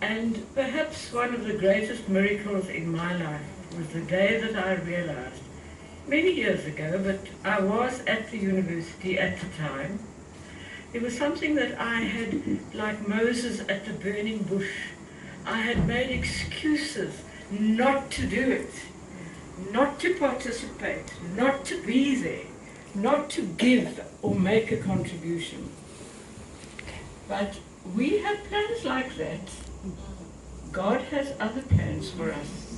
And perhaps one of the greatest miracles in my life was the day that I realized, many years ago, but I was at the university at the time. It was something that I had, like Moses at the burning bush, I had made excuses not to do it, not to participate, not to be there, not to give or make a contribution. But we have plans like that. God has other plans for us.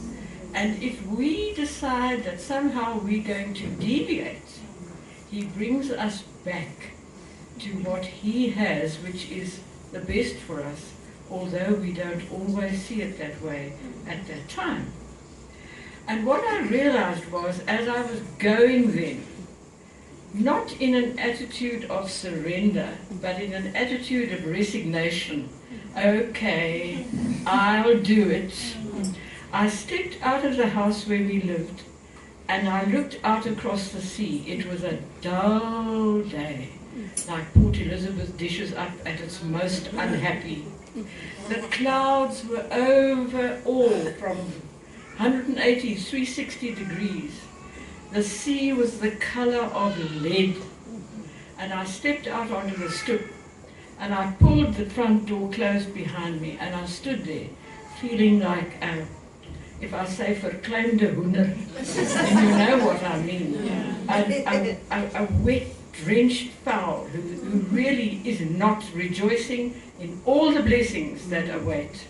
And if we decide that somehow we're going to deviate, He brings us back to what He has, which is the best for us, although we don't always see it that way at that time. And what I realized was, as I was going then, not in an attitude of surrender, but in an attitude of resignation. Okay, I'll do it. I stepped out of the house where we lived, and I looked out across the sea. It was a dull day, like Port Elizabeth dishes up at its most unhappy. The clouds were over all from 180, 360 degrees. The sea was the color of lead. And I stepped out onto the stoep, and I pulled the front door closed behind me, and I stood there feeling like if I say verkleinde hoender, and you know what I mean, a wet, drenched fowl who really is not rejoicing in all the blessings that await.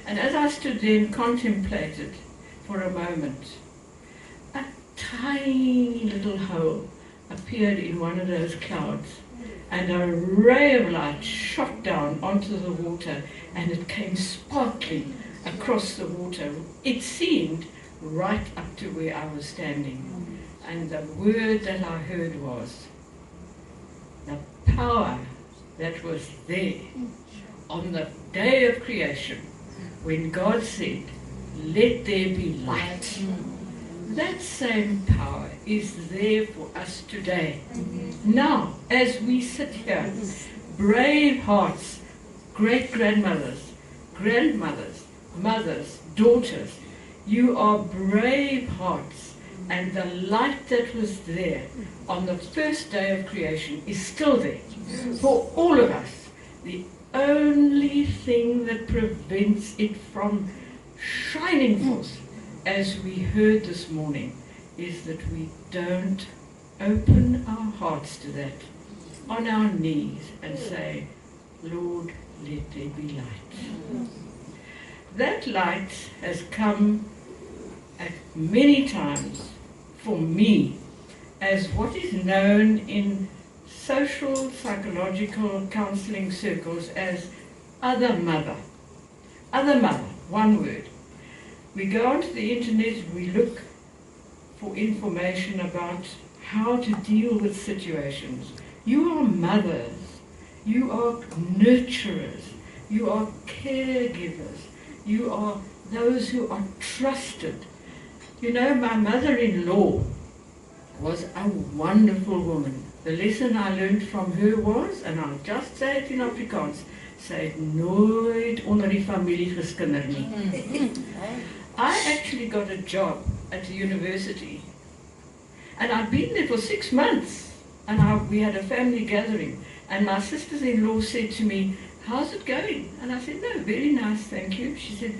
And as I stood there and contemplated for a moment, a tiny little hole appeared in one of those clouds, and a ray of light shot down onto the water, and it came sparkling across the water. It seemed right up to where I was standing. And the word that I heard was, the power that was there on the day of creation, when God said, let there be light. That same power is there for us today. Now, as we sit here, brave hearts, great-grandmothers, grandmothers, mothers, daughters, you are brave hearts, and the light that was there on the first day of creation is still there for all of us. The only thing that prevents it from shining forth, as we heard this morning, is that we don't open our hearts to that on our knees and say, Lord, let there be light. That light has come at many times for me as what is known in social, psychological, counseling circles as other mother. Other mother, one word. We go onto the internet, we look for information about how to deal with situations. You are mothers, you are nurturers, you are caregivers, you are those who are trusted. You know, my mother-in-law was a wonderful woman. The lesson I learned from her was, and I'll just say it in Afrikaans, sy het nooit onder die familie geskinder nie. I actually got a job at the university, and I'd been there for 6 months, and we had a family gathering, and my sisters-in-law said to me, how's it going? And I said, no, very nice, thank you. She said,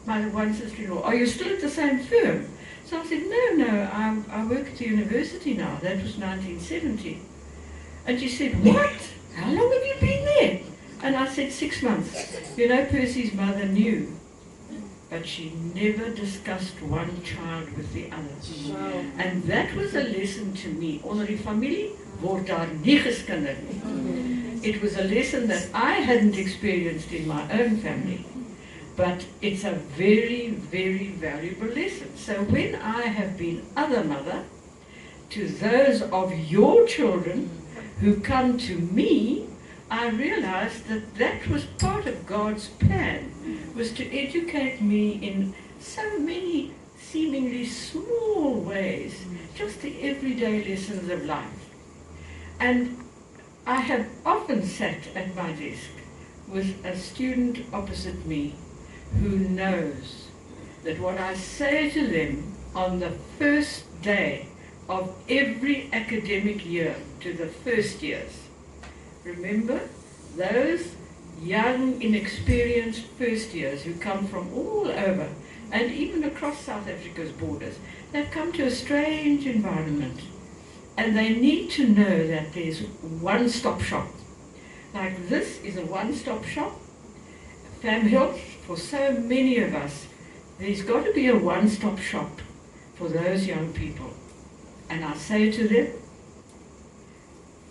my one sister-in-law, are you still at the same firm? So I said, no, I work at the university now. That was 1970. And she said, what? How long have you been there? And I said, 6 months. You know, Percy's mother knew, but she never discussed one child with the others. Wow. And that was a lesson to me. Onder die familie word daar nie geskinder nie. It was a lesson that I hadn't experienced in my own family. But it's a very, very valuable lesson. So when I have been other mother to those of your children who come to me, I realized that that was part of God's plan, was to educate me in so many seemingly small ways, just the everyday lessons of life. And I have often sat at my desk with a student opposite me who knows that what I say to them on the first day of every academic year to the first years, remember those young, inexperienced first years who come from all over and even across South Africa's borders, they've come to a strange environment and they need to know that there's one-stop shop. Like this is a one-stop shop. Famhealth, for so many of us, there's got to be a one-stop shop for those young people. And I say to them,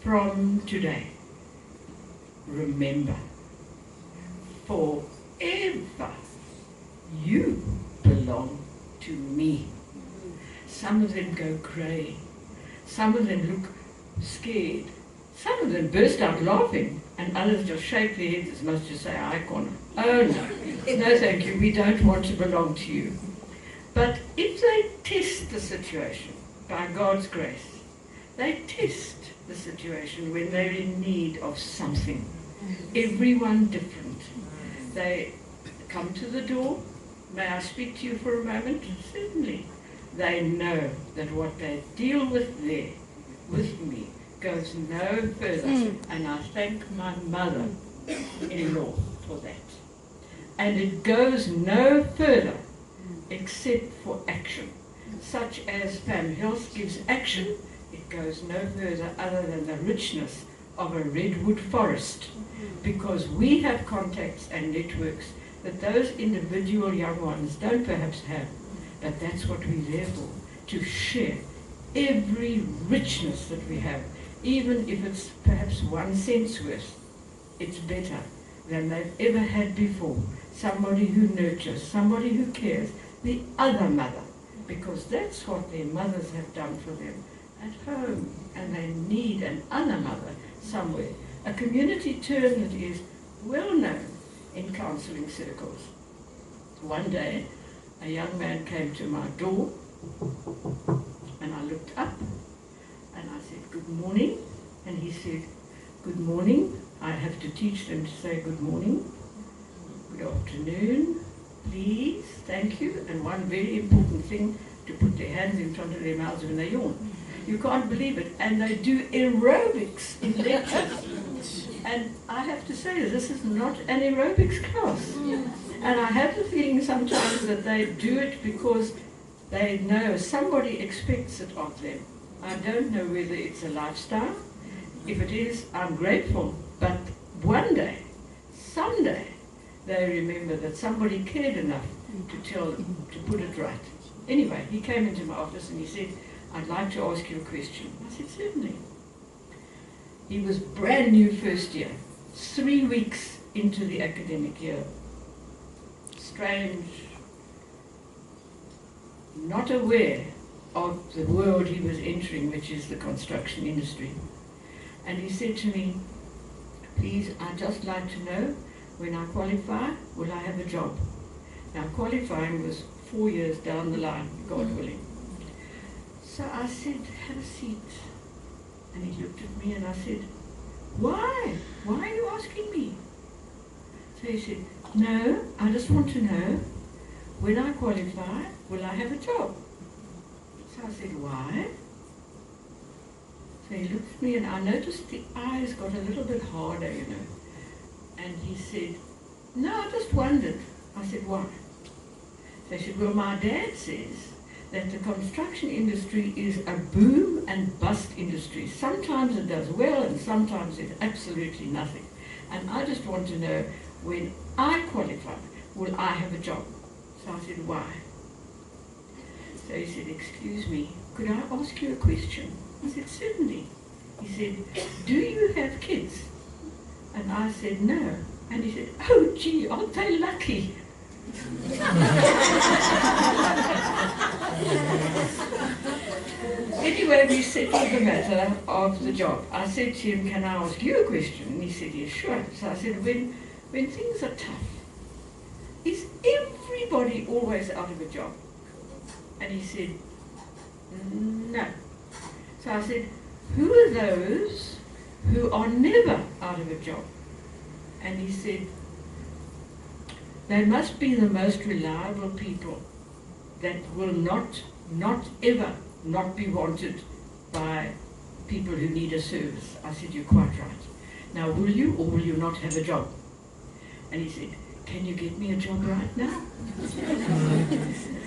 from today, remember, forever, you belong to me. Some of them go grey. Some of them look scared. Some of them burst out laughing, and others just shake their heads as much as say, I can't. Oh no, no thank you, we don't want to belong to you. But if they test the situation, by God's grace, they test the situation when they're in need of something. Everyone different. They come to the door, may I speak to you for a moment? Certainly. They know that what they deal with there, with me, goes no further. And I thank my mother-in-law for that. And it goes no further except for action. Such as Famhealth gives action, it goes no further other than the richness of a redwood forest. Because we have contacts and networks that those individual young ones don't perhaps have. But that's what we're there for, to share every richness that we have. Even if it's perhaps 1 cent's worth, it's better than they've ever had before. Somebody who nurtures, somebody who cares, the other mother, because that's what their mothers have done for them at home, and they need an other mother somewhere. A community term that is well known in counselling circles. One day, a young man came to my door, and I looked up, and I said, good morning, and he said, good morning. I have to teach them to say good morning, good afternoon, please, thank you, and one very important thing, to put their hands in front of their mouths when they yawn. You can't believe it, and they do aerobics in lectures. And I have to say, this is not an aerobics class. And I have the feeling sometimes that they do it because they know somebody expects it of them. I don't know whether it's a lifestyle. If it is, I'm grateful. But one day, someday, they remember that somebody cared enough to tell them, to put it right. Anyway, he came into my office and he said, I'd like to ask you a question. I said, certainly. He was brand new first year, 3 weeks into the academic year. Strange, not aware of the world he was entering, which is the construction industry. And he said to me, please, I'd just like to know, when I qualify, will I have a job? Now, qualifying was 4 years down the line, God willing. So I said, have a seat. And he looked at me and I said, why? Why are you asking me? So he said, no, I just want to know, when I qualify, will I have a job? So I said, why? So he looked at me and I noticed the eyes got a little bit harder, you know. And he said, no, I just wondered. I said, why? So he said, well, my dad says that the construction industry is a boom and bust industry. Sometimes it does well and sometimes it's absolutely nothing. And I just want to know, when I qualify, will I have a job? So I said, why? So he said, excuse me, could I ask you a question? I said, certainly. He said, do you have kids? And I said, no. And he said, oh gee, aren't they lucky? Anyway, we settled the matter of the job. I said to him, can I ask you a question? And he said, yes, sure. So I said, when things are tough, is everybody always out of a job? And he said, no. So I said, who are those who are never out of a job? And he said, They must be the most reliable people that will not ever not be wanted by people who need a service. I said, you're quite right. Now, will you or will you not have a job? And he said, can you get me a job right now?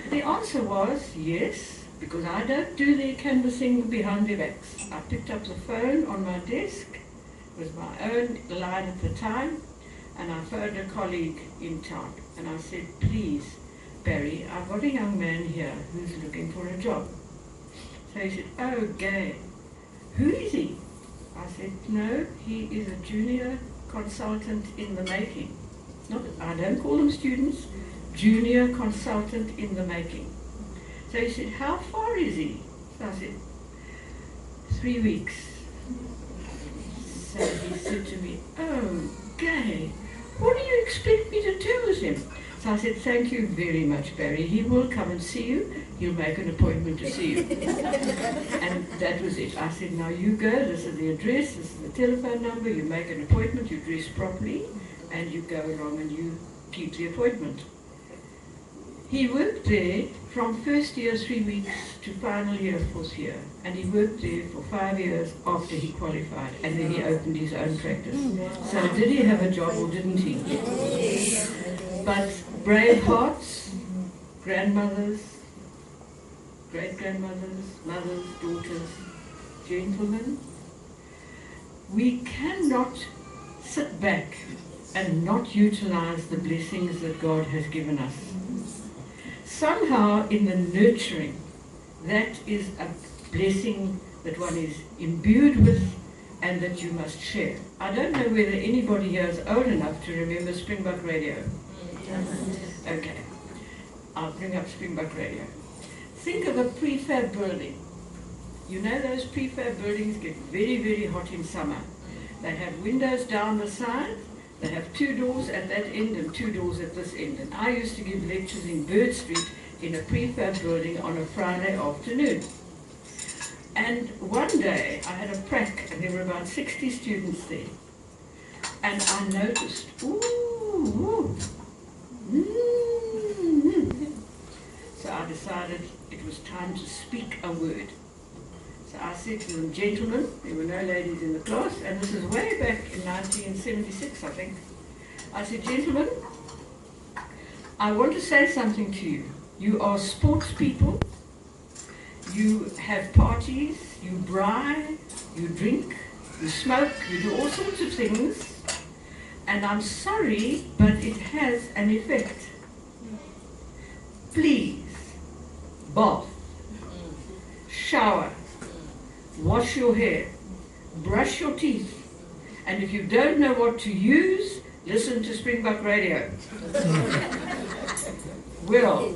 The answer was yes, because I don't do their canvassing behind their backs. I picked up the phone on my desk, it was my own line at the time, and I phoned a colleague in town, and I said, please, Barry, I've got a young man here who's looking for a job. So he said, oh, Gaye, who is he? I said, no, he is a junior consultant in the making. I don't call them students, junior consultant in the making. So he said, how far is he? So I said, 3 weeks. So he said to me, oh, Gaye, what do you expect me to do with him? So I said, thank you very much, Barry. He will come and see you. He'll make an appointment to see you. And that was it. I said, now you go, this is the address, this is the telephone number, you make an appointment, you dress properly, and you go along and you keep the appointment. He worked there from first year 3 weeks to final year 4th year, and he worked there for 5 years after he qualified, and then he opened his own practice. So did he have a job or didn't he? But brave hearts, grandmothers, great-grandmothers, mothers, daughters, gentlemen, we cannot sit back and not utilize the blessings that God has given us. Somehow in the nurturing, that is a blessing that one is imbued with and that you must share. I don't know whether anybody here is old enough to remember Springbok Radio. Okay, I'll bring up Springbok Radio. Think of a prefab building. You know those prefab buildings get very, very hot in summer. They have windows down the side. They have 2 doors at that end and 2 doors at this end. And I used to give lectures in Bird Street in a prefab building on a Friday afternoon. And one day I had a prac and there were about 60 students there. And I noticed, So I decided it was time to speak a word. So I said to them, gentlemen, there were no ladies in the class, and this is way back in 1976, I think. I said, gentlemen, I want to say something to you. You are sports people, you have parties, you braai, you drink, you smoke, you do all sorts of things, and I'm sorry, but it has an effect. Please, bath, shower, wash your hair, brush your teeth, and if you don't know what to use, listen to Springbok Radio. Well,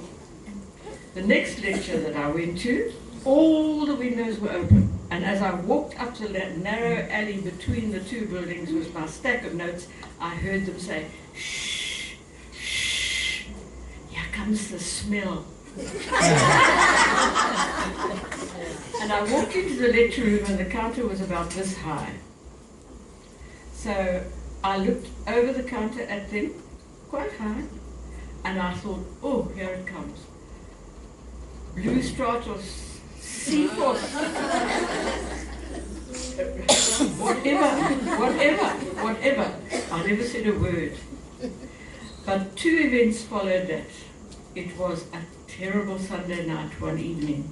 the next lecture that I went to, all the windows were open, and as I walked up the narrow alley between the 2 buildings with my stack of notes, I heard them say, shh, shh, here comes the smell. And I walked into the lecture room and the counter was about this high. So I looked over the counter at them, quite high, and I thought, oh, here it comes. Blue Stratos, Seaforth, whatever. I never said a word. But 2 events followed that. It was a terrible Sunday night one evening,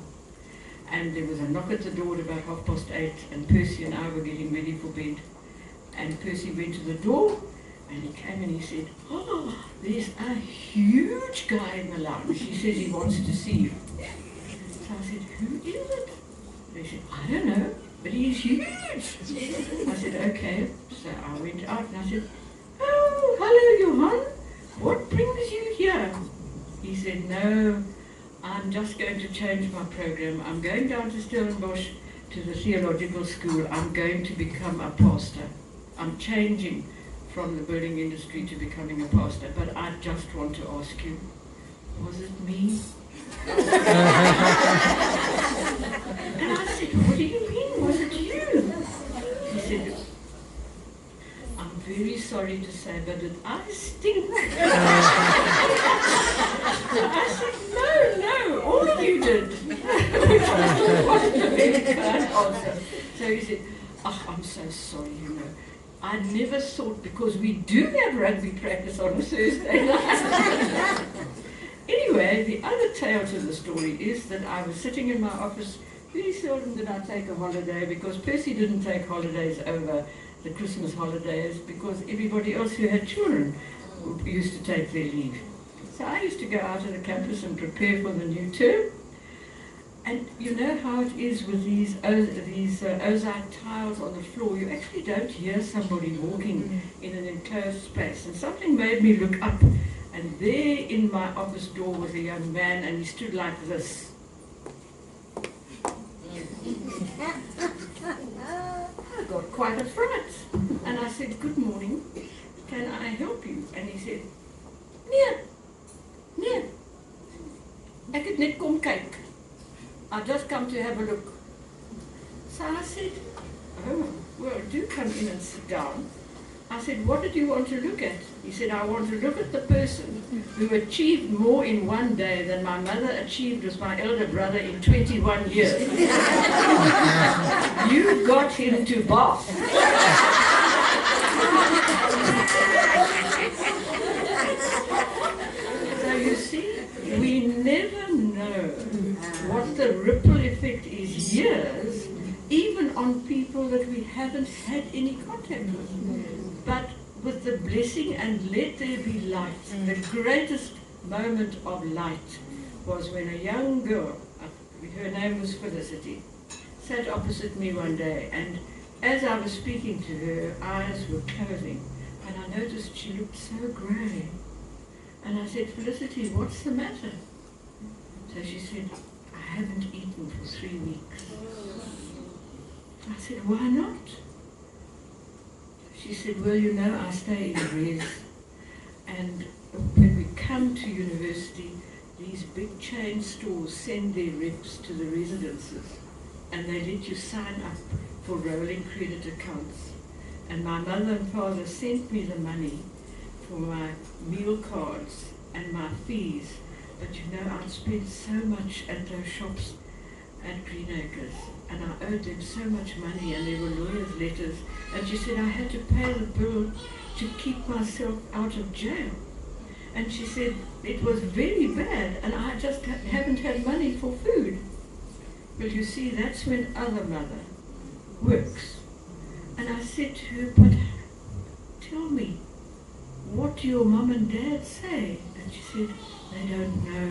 and there was a knock at the door at about 8:30, and Percy and I were getting ready for bed. And Percy went to the door, and he came and he said, oh, there's a huge guy in the lounge. He says he wants to see you. So I said, who is it? They said, I don't know, but he's huge. I said, okay. So I went out and I said, oh, hello, Johan. What brings you here? He said, no, I'm just going to change my program. I'm going down to Stellenbosch to the theological school. I'm going to become a pastor. I'm changing from the building industry to becoming a pastor. But I just want to ask you, was it me? And I said, what do you mean, was it you? He said, I'm very sorry to say, but did I stink? sorry, you know. I never thought, because we do have rugby practice on a Thursday night. Anyway, the other tale to the story is that I was sitting in my office. Very seldom did I take a holiday, because Percy didn't take holidays over the Christmas holidays, because everybody else who had children used to take their leave. So I used to go out to the campus and prepare for the new term. And you know how it is with these ozite tiles on the floor. You actually don't hear somebody walking in an enclosed space. And something made me look up. And there in my office door was a young man, and he stood like this. I got quite a fright. And I said, "Good morning, can I help you?" And he said, Nee, ek het net kom kyk. I just come to have a look. So I said, "Oh, well, do come in and sit down." I said, "What did you want to look at?" He said, "I want to look at the person who achieved more in one day than my mother achieved with my elder brother in 21 years. You got him to Bath." So you see, we never know what the ripple effect is years, even on people that we haven't had any contact with. But with the blessing and let there be light, the greatest moment of light was when a young girl, her name was Felicity, sat opposite me one day, and as I was speaking to her, her eyes were closing, and I noticed she looked so grey. And I said, "Felicity, what's the matter?" So she said, "I haven't eaten for 3 weeks." I said, "Why not?" She said, "Well, you know, I stay in res, and when we come to university, these big chain stores send their reps to the residences, and they let you sign up for rolling credit accounts. And my mother and father sent me the money for my meal cards and my fees, but you know, I'd spent so much at those shops at Greenacres, and I owed them so much money, and there were lawyers' letters, and she said I had to pay the bill to keep myself out of jail." And she said it was very bad, and I just haven't had money for food. Well, you see, that's when other mother works. And I said to her, "But tell me, what do your mum and dad say?" And she said, "They don't know,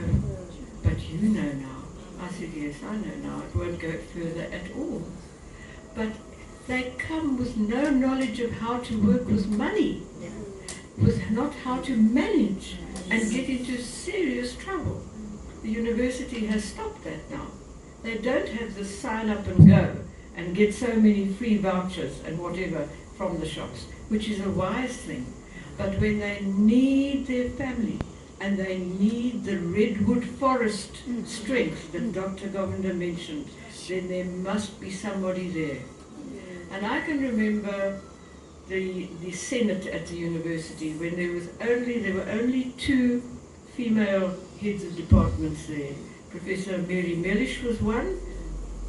but you know now." I said, "Yes, I know now. It won't go further at all." But they come with no knowledge of how to work with money, with not how to manage, and get into serious trouble. The university has stopped that now. They don't have the sign up and go and get so many free vouchers and whatever from the shops, which is a wise thing. But when they need their family, and they need the redwood forest strength that Dr. Govinda mentioned, then there must be somebody there. And I can remember the Senate at the university when there were only 2 female heads of departments there. Professor Mary Mellish was one,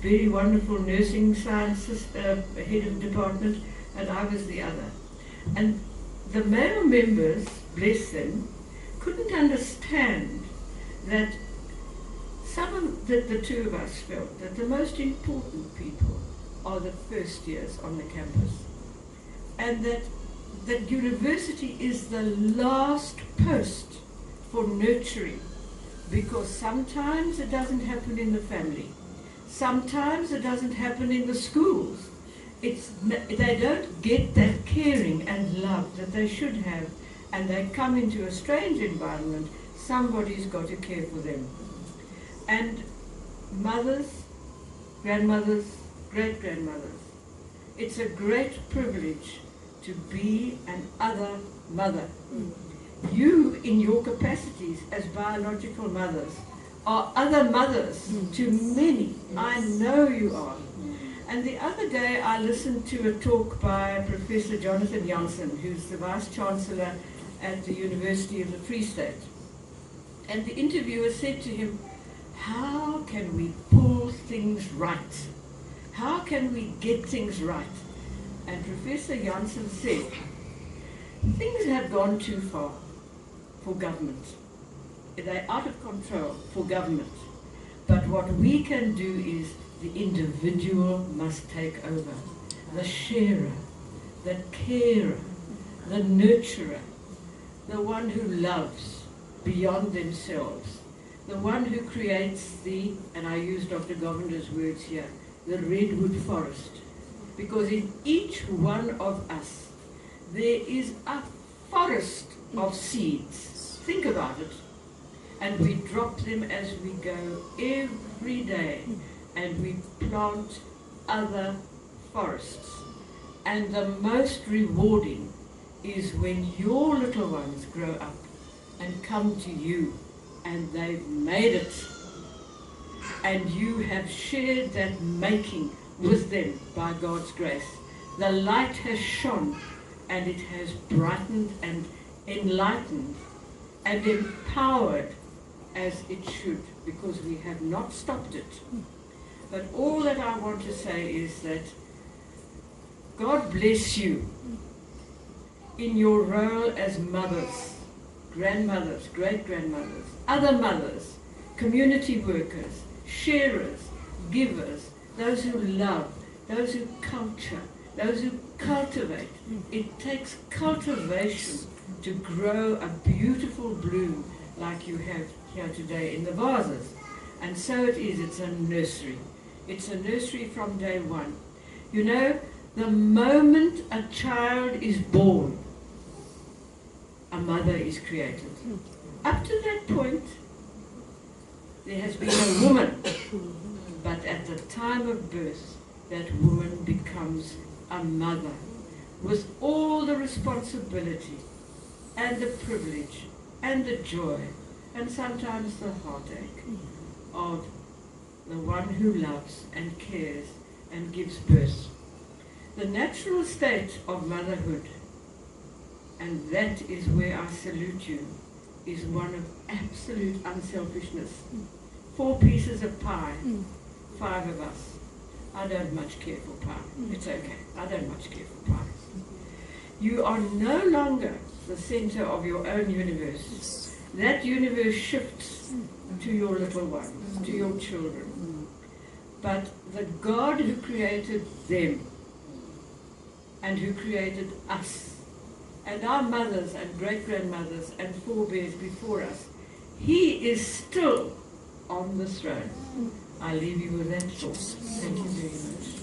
very wonderful nursing sciences head of department, and I was the other. And the male members, bless them, couldn't understand that the 2 of us felt that the most important people are the first years on the campus, and that university is the last post for nurturing, because sometimes it doesn't happen in the family, sometimes it doesn't happen in the schools. They don't get that caring and love that they should have, and they come into a strange environment. Somebody's got to care for them. And mothers, grandmothers, great-grandmothers, it's a great privilege to be an other mother. You, in your capacities as biological mothers, are other mothers to many. I know you are. And the other day I listened to a talk by Professor Jonathan Janssen, who's the Vice-Chancellor at the University of the Free State. And the interviewer said to him, "How can we pull things right? How can we get things right?" And Professor Janssen said, things have gone too far for government. They're out of control for government. But what we can do is the individual must take over. The sharer, the carer, the nurturer, the one who loves beyond themselves, the one who creates the, and I use Dr. Govinder's words here, the redwood forest. Because in each one of us, there is a forest of seeds. Think about it. And we drop them as we go every day, and we plant other forests. And the most rewarding is when your little ones grow up and come to you, and they've made it, and you have shared that making with them by God's grace. The light has shone, and it has brightened and enlightened and empowered as it should, because we have not stopped it. But all that I want to say is that God bless you in your role as mothers, grandmothers, great-grandmothers, other mothers, community workers, sharers, givers, those who love, those who culture, those who cultivate. It takes cultivation to grow a beautiful bloom like you have here today in the vases. And so it is, it's a nursery. It's a nursery from day one. You know, the moment a child is born, a mother is created. Up to that point, there has been a woman, but at the time of birth, that woman becomes a mother with all the responsibility and the privilege and the joy and sometimes the heartache of the one who loves and cares and gives birth. The natural state of motherhood, and that is where I salute you, is one of absolute unselfishness. 4 pieces of pie, 5 of us. I don't much care for pie. It's okay. I don't much care for pie. You are no longer the center of your own universe. That universe shifts to your little ones, to your children. But the God who created them and who created us and our mothers and great-grandmothers and forebears before us, He is still on the throne. I leave you with that thought. Thank you very much.